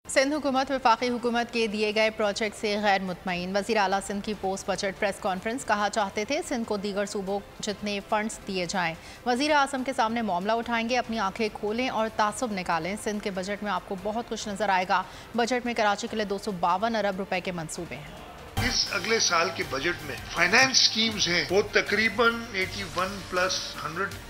सिंध हुकूमत वफाकी हुकूमत के दिए गए प्रोजेक्ट से गैर मुतमईन। वज़ीर आला सिंध की पोस्ट बजट प्रेस कॉन्फ्रेंस। कहा चाहते थे सिंध को दीगर सूबों जितने फंड्स दिए जाएं। वज़ीर आज़म के सामने मामला उठाएंगे, अपनी आंखें खोलें और तासुब निकालें। सिंध के बजट में आपको बहुत कुछ नजर आएगा। बजट में कराची के लिए 252 अरब रुपए के मंसूबे हैं। इस अगले साल के बजट में फाइनेंस स्कीम्स हैं वो तकरीबन 81 प्लस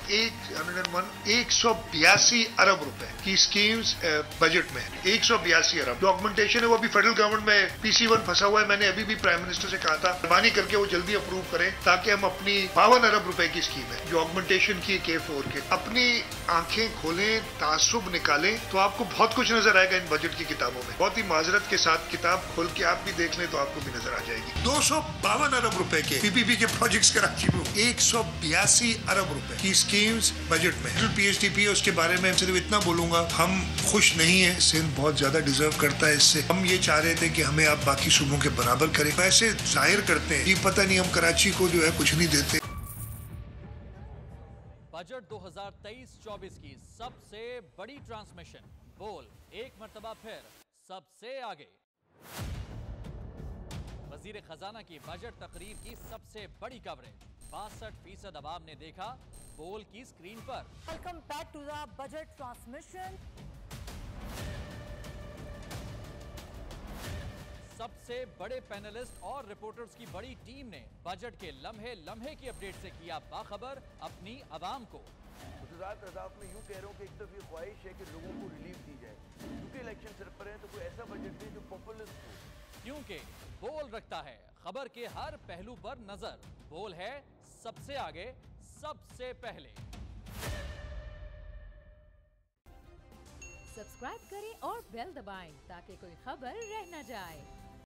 182 अरब रुपए की स्कीम्स बजट में है। 182 अरब। जो ऑगमेंटेशन है वो अभी फेडरल गवर्नमेंट में PC1 फंसा हुआ है। मैंने अभी भी प्राइम मिनिस्टर से कहा था मेहरबानी करके वो जल्दी अप्रूव करें ताकि हम अपनी 52 अरब रुपए की स्कीम है जो ऑगमेंटेशन की K4 के अपनी आंखें खोलें, तासुब निकालें तो आपको बहुत कुछ नजर आएगा इन बजट की किताबों में। बहुत ही माजरत के साथ किताब खोल के आप भी देख लें तो आपको भी नजर आ जाएगी। 252 अरब रुपए के PPP के प्रोजेक्ट्स कराची में 182 अरब रुपए की स्कीम्स बजट में। PSDP उसके बारे में सिर्फ इतना बोलूंगा, हम खुश नहीं है। सिंध बहुत ज्यादा डिजर्व करता है इससे। हम ये चाह रहे थे कि हमें आप बाकी सूबों के बराबर करें। ऐसे जाहिर करते हैं कि पता नहीं हम कराची को जो है कुछ नहीं देते। बजट 2023-24 की सबसे बड़ी ट्रांसमिशन। बोल एक मर्तबा फिर सबसे आगे। वजीर खजाना की बजट तकरीर की सबसे बड़ी कवरेज। 62% अवाम ने देखा बोल की स्क्रीन पर। Welcome back to the budget transmission. सबसे बड़े पैनलिस्ट और रिपोर्टर्स की बड़ी टीम ने बजट के लम्हे लम्हे की अपडेट से किया बाखबर अपनी आवाम को। में यूं कह रहा हूं कि एक तरफ ये ख्वाहिश है कि लोगों को रिलीफ दी जाए क्योंकि इलेक्शन सर पर है, तो कोई ऐसा बजट दे जो पॉपुलिस्ट हो। क्योंकि बोल रखता है खबर के हर पहलू पर नजर। बोल है सबसे आगे, सबसे पहले। सब्सक्राइब करें और बेल दबाएं ताकि कोई खबर रह न जाए।